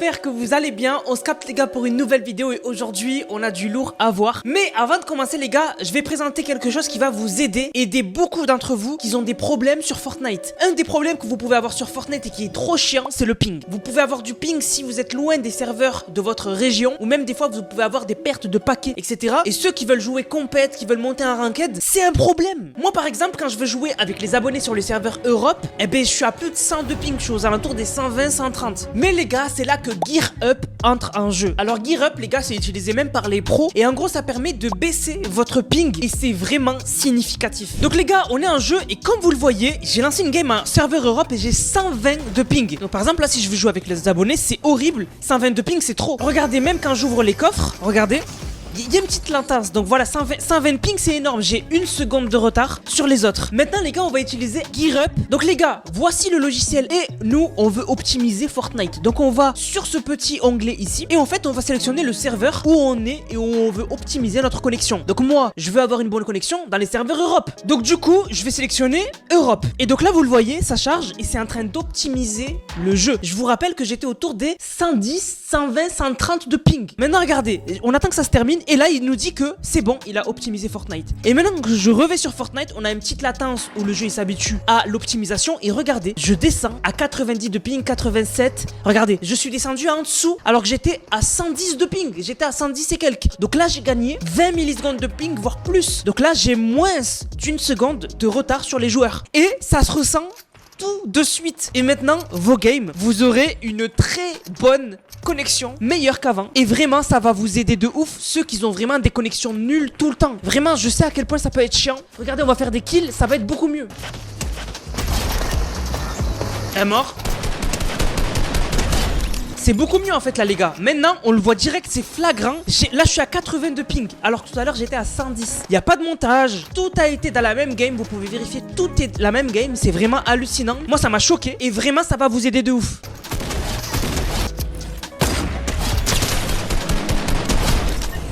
J'espère que vous allez bien, on se capte les gars pour une nouvelle vidéo et aujourd'hui on a du lourd à voir. Mais avant de commencer les gars, je vais présenter quelque chose qui va vous aider beaucoup d'entre vous qui ont des problèmes sur Fortnite. Un des problèmes que vous pouvez avoir sur Fortnite et qui est trop chiant, c'est le ping. Vous pouvez avoir du ping si vous êtes loin des serveurs de votre région ou même des fois vous pouvez avoir des pertes de paquets, etc. Et ceux qui veulent jouer compète, qui veulent monter un ranked, c'est un problème. Moi par exemple, quand je veux jouer avec les abonnés sur les serveurs Europe, eh ben je suis à plus de 100 de ping, je suis aux alentours des 120, 130. Mais les gars, c'est là que Gear Up entre en jeu. Alors Gear Up les gars, c'est utilisé même par les pros et en gros ça permet de baisser votre ping et c'est vraiment significatif. Donc les gars, on est en jeu et comme vous le voyez, j'ai lancé une game à serveur Europe et j'ai 120 de ping. Donc par exemple là, si je veux jouer avec les abonnés, c'est horrible. 120 de ping, c'est trop. Regardez, même quand j'ouvre les coffres, regardez, il y a une petite latence, donc voilà, 120 ping c'est énorme, j'ai une seconde de retard sur les autres. Maintenant les gars, on va utiliser Gear Up. Donc les gars, voici le logiciel et nous on veut optimiser Fortnite. Donc on va sur ce petit onglet ici et en fait on va sélectionner le serveur où on est et où on veut optimiser notre connexion. Donc moi, je veux avoir une bonne connexion dans les serveurs Europe. Donc du coup, je vais sélectionner Europe. Et donc là vous le voyez, ça charge et c'est en train d'optimiser le jeu. Je vous rappelle que j'étais autour des 110, 120, 130 de ping. Maintenant regardez, on attend que ça se termine. Et là il nous dit que c'est bon, il a optimisé Fortnite. Et maintenant que je revais sur Fortnite, on a une petite latence où le jeu il s'habitue à l'optimisation. Et regardez, je descends à 90 de ping, 87. Regardez, je suis descendu en dessous alors que j'étais à 110 de ping. J'étais à 110 et quelques. Donc là j'ai gagné 20 millisecondes de ping, voire plus. Donc là j'ai moins d'une seconde de retard sur les joueurs. Et ça se ressent tout de suite. Et maintenant, vos games, vous aurez une très bonne connexion, meilleure qu'avant. Et vraiment, ça va vous aider de ouf, ceux qui ont vraiment des connexions nulles tout le temps. Vraiment, je sais à quel point ça peut être chiant. Regardez, on va faire des kills, ça va être beaucoup mieux. Un mort. C'est beaucoup mieux en fait là les gars. Maintenant on le voit direct, c'est flagrant. Là je suis à 80 de ping alors que tout à l'heure j'étais à 110. Il n'y a pas de montage, tout a été dans la même game. Vous pouvez vérifier, tout est la même game. C'est vraiment hallucinant. Moi ça m'a choqué et vraiment ça va vous aider de ouf.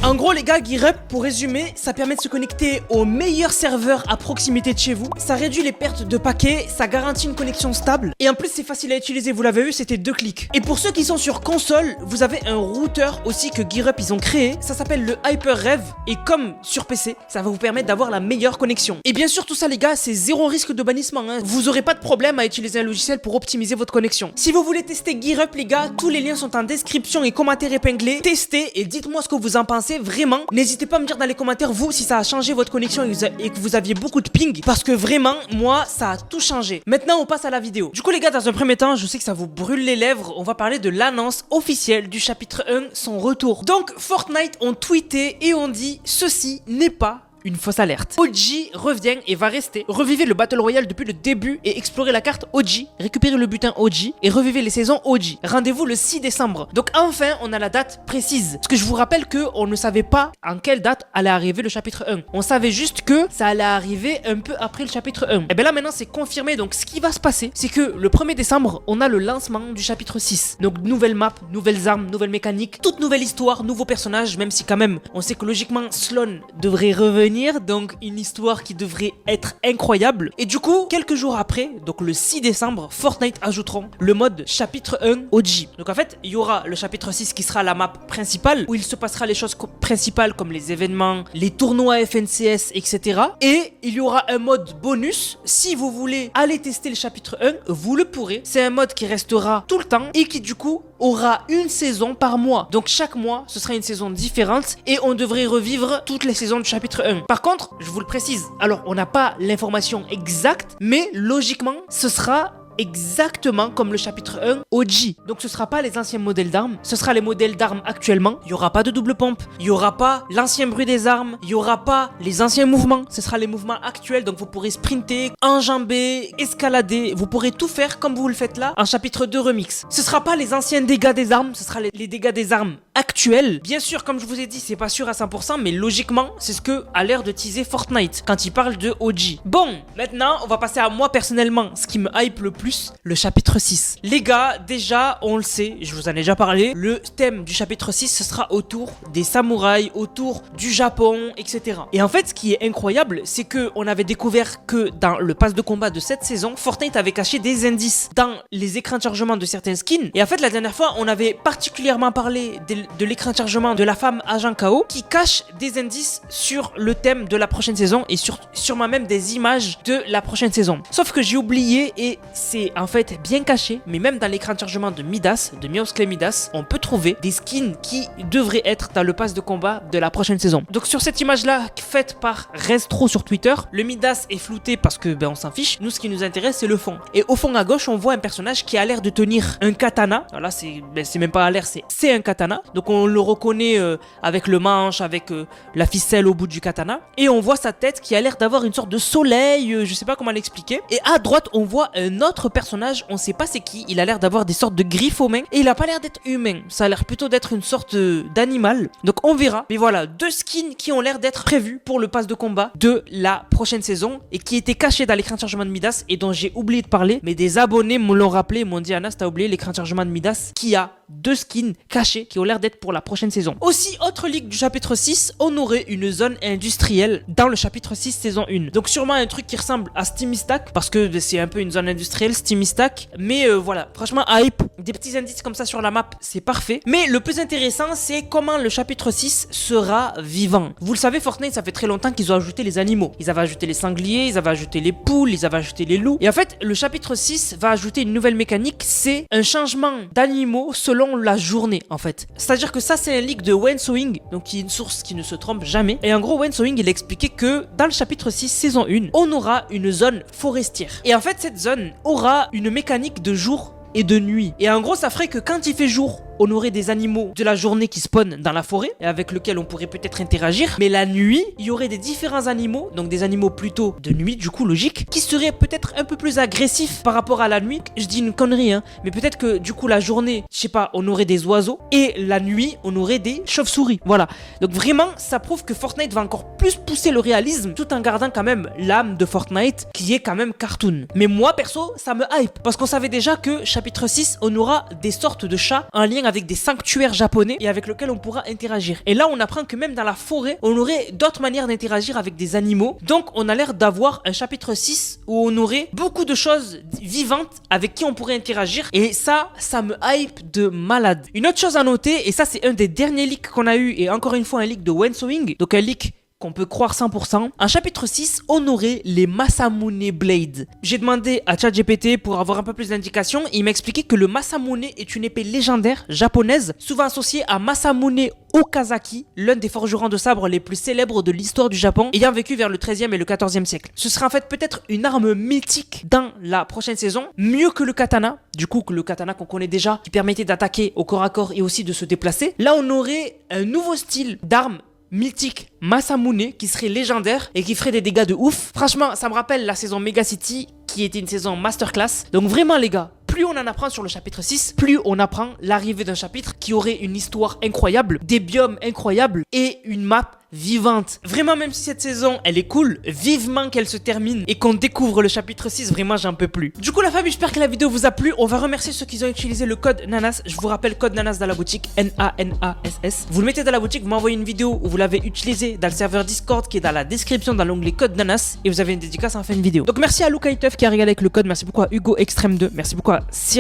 En gros les gars, Gear Up, pour résumer, ça permet de se connecter au meilleur serveur à proximité de chez vous. Ça réduit les pertes de paquets, ça garantit une connexion stable. Et en plus c'est facile à utiliser, vous l'avez vu, c'était 2 clics. Et pour ceux qui sont sur console, vous avez un routeur aussi que Gear Up ils ont créé. Ça s'appelle le Hyper-Rev. Et comme sur PC, ça va vous permettre d'avoir la meilleure connexion. Et bien sûr tout ça les gars, c'est zéro risque de bannissement hein. Vous n'aurez pas de problème à utiliser un logiciel pour optimiser votre connexion. Si vous voulez tester Gear Up les gars, tous les liens sont en description et commentaires épinglés. Testez et dites-moi ce que vous en pensez. Vraiment, n'hésitez pas à me dire dans les commentaires vous si ça a changé votre connexion et que vous aviez beaucoup de ping, parce que vraiment moi ça a tout changé. Maintenant on passe à la vidéo. Du coup les gars, dans un premier temps, je sais que ça vous brûle les lèvres, on va parler de l'annonce officielle du chapitre 1, son retour. Donc Fortnite ont tweeté et ont dit ceci n'est pas une fausse alerte. OG revient et va rester. Revivez le Battle Royale depuis le début et explorez la carte OG. Récupérez le butin OG et revivez les saisons OG. Rendez-vous le 6 décembre. Donc enfin, on a la date précise. Parce que je vous rappelle qu'on ne savait pas en quelle date allait arriver le chapitre 1. On savait juste que ça allait arriver un peu après le chapitre 1. Et bien là maintenant c'est confirmé. Donc ce qui va se passer, c'est que le 1er décembre, on a le lancement du chapitre 6. Donc nouvelle map, nouvelles armes, nouvelles mécaniques, toute nouvelle histoire, nouveaux personnages, même si quand même on sait que logiquement Sloan devrait revenir. Donc une histoire qui devrait être incroyable. Et du coup, quelques jours après, donc le 6 décembre, Fortnite ajouteront le mode chapitre 1 OG. Donc en fait, il y aura le chapitre 6 qui sera la map principale, où il se passera les choses principales comme les événements, les tournois FNCS, etc. Et il y aura un mode bonus. Si vous voulez aller tester le chapitre 1, vous le pourrez. C'est un mode qui restera tout le temps et qui du coup aura une saison par mois. Donc chaque mois, ce sera une saison différente et on devrait revivre toutes les saisons du chapitre 1. Par contre, je vous le précise, alors on n'a pas l'information exacte, mais logiquement, ce sera exactement comme le chapitre 1 OG. Donc ce sera pas les anciens modèles d'armes, ce sera les modèles d'armes actuellement. Il y aura pas de double pompe, il y aura pas l'ancien bruit des armes, il y aura pas les anciens mouvements, ce sera les mouvements actuels. Donc vous pourrez sprinter, enjamber, escalader, vous pourrez tout faire comme vous le faites là en chapitre 2 remix. Ce sera pas les anciens dégâts des armes, ce sera les dégâts des armes actuelle. Bien sûr, comme je vous ai dit, c'est pas sûr à 100%, mais logiquement, c'est ce que a l'air de teaser Fortnite quand il parle de OG. Bon, maintenant, on va passer à moi personnellement, ce qui me hype le plus, le chapitre 6. Les gars, déjà, on le sait, je vous en ai déjà parlé, le thème du chapitre 6, ce sera autour des samouraïs, autour du Japon, etc. Et en fait, ce qui est incroyable, c'est que on avait découvert que dans le pass de combat de cette saison, Fortnite avait caché des indices dans les écrans de chargement de certains skins. Et en fait, la dernière fois, on avait particulièrement parlé de l'écran de chargement de la femme agent KO qui cache des indices sur le thème de la prochaine saison et sûrement même des images de la prochaine saison. Sauf que j'ai oublié et c'est en fait bien caché, mais même dans l'écran de chargement de Midas, de Mios Clay Midas, on peut trouver des skins qui devraient être dans le pass de combat de la prochaine saison. Donc sur cette image-là, faite par Restro sur Twitter, le Midas est flouté parce que on s'en fiche. Nous, ce qui nous intéresse, c'est le fond. Et au fond à gauche, on voit un personnage qui a l'air de tenir un katana. Alors là, c'est même pas à l'air, c'est un katana. Donc on le reconnaît avec le manche, avec la ficelle au bout du katana. Et on voit sa tête qui a l'air d'avoir une sorte de soleil, je sais pas comment l'expliquer. Et à droite, on voit un autre personnage, on sait pas c'est qui. Il a l'air d'avoir des sortes de griffes aux mains et il a pas l'air d'être humain. Ça a l'air plutôt d'être une sorte d'animal. Donc on verra. Mais voilà, deux skins qui ont l'air d'être prévus pour le pass de combat de la prochaine saison et qui étaient cachés dans l'écran de chargement de Midas et dont j'ai oublié de parler. Mais des abonnés me l'ont rappelé, m'ont dit Anas, t'as oublié l'écran de chargement de Midas qui a deux skins cachés qui ont l'air d'être pour la prochaine saison. Aussi, autre leak du chapitre 6, on aurait une zone industrielle dans le chapitre 6 saison 1. Donc sûrement un truc qui ressemble à Steamy Stack parce que c'est un peu une zone industrielle, Steamy Stack. Mais voilà, franchement hype, des petits indices comme ça sur la map, c'est parfait. Mais le plus intéressant, c'est comment le chapitre 6 sera vivant. Vous le savez, Fortnite, ça fait très longtemps qu'ils ont ajouté les animaux. Ils avaient ajouté les sangliers, ils avaient ajouté les poules, ils avaient ajouté les loups. Et en fait, le chapitre 6 va ajouter une nouvelle mécanique, c'est un changement d'animaux selon la journée en fait. C'est-à-dire que ça c'est un leak de Wensowing, donc qui est une source qui ne se trompe jamais. Et en gros Wensowing il expliquait que dans le chapitre 6 saison 1, on aura une zone forestière. Et en fait cette zone aura une mécanique de jour et de nuit. Et en gros ça ferait que quand il fait jour, on aurait des animaux de la journée qui spawnent dans la forêt et avec lesquels on pourrait peut-être interagir. Mais la nuit, il y aurait des différents animaux, donc des animaux plutôt de nuit, du coup logique, qui seraient peut-être un peu plus agressifs par rapport à la nuit. Je dis une connerie, hein, mais peut-être que du coup la journée, je sais pas, on aurait des oiseaux et la nuit, on aurait des chauves-souris. Voilà. Donc vraiment, ça prouve que Fortnite va encore plus pousser le réalisme tout en gardant quand même l'âme de Fortnite qui est quand même cartoon. Mais moi perso, ça me hype parce qu'on savait déjà que chapitre 6, on aura des sortes de chats en lien avec des sanctuaires japonais et avec lesquels on pourra interagir. Et là, on apprend que même dans la forêt, on aurait d'autres manières d'interagir avec des animaux. Donc, on a l'air d'avoir un chapitre 6 où on aurait beaucoup de choses vivantes avec qui on pourrait interagir. Et ça me hype de malade. Une autre chose à noter, et ça, c'est un des derniers leaks qu'on a eu, et encore une fois, un leak de Wensowing. Donc, un leak qu'on peut croire 100%. En chapitre 6, on aurait les Masamune Blade. J'ai demandé à ChatGPT pour avoir un peu plus d'indications et il m'a expliqué que le Masamune est une épée légendaire japonaise, souvent associée à Masamune Okazaki, l'un des forgerons de sabre les plus célèbres de l'histoire du Japon, ayant vécu vers le 13e et le 14e siècle. Ce sera en fait peut-être une arme mythique dans la prochaine saison, mieux que le katana, du coup que le katana qu'on connaît déjà, qui permettait d'attaquer au corps à corps et aussi de se déplacer. Là, on aurait un nouveau style d'arme mythique Masamune qui serait légendaire et qui ferait des dégâts de ouf. Franchement, ça me rappelle la saison Mega City qui était une saison masterclass. Donc vraiment les gars, plus on en apprend sur le chapitre 6, plus on apprend l'arrivée d'un chapitre qui aurait une histoire incroyable, des biomes incroyables et une map vivante. Vraiment, même si cette saison elle est cool, vivement qu'elle se termine et qu'on découvre le chapitre 6, vraiment j'en peux plus. Du coup la famille, j'espère que la vidéo vous a plu. On va remercier ceux qui ont utilisé le code NANAS. Je vous rappelle, code NANAS dans la boutique, NANASS. Vous le mettez dans la boutique, vous m'envoyez une vidéo où vous l'avez utilisé dans le serveur Discord qui est dans la description dans l'onglet code NANAS et vous avez une dédicace en fin de vidéo. Donc merci à Lukaiteuf qui a régalé avec le code, merci beaucoup à Hugo Extreme 2, merci beaucoup à Sir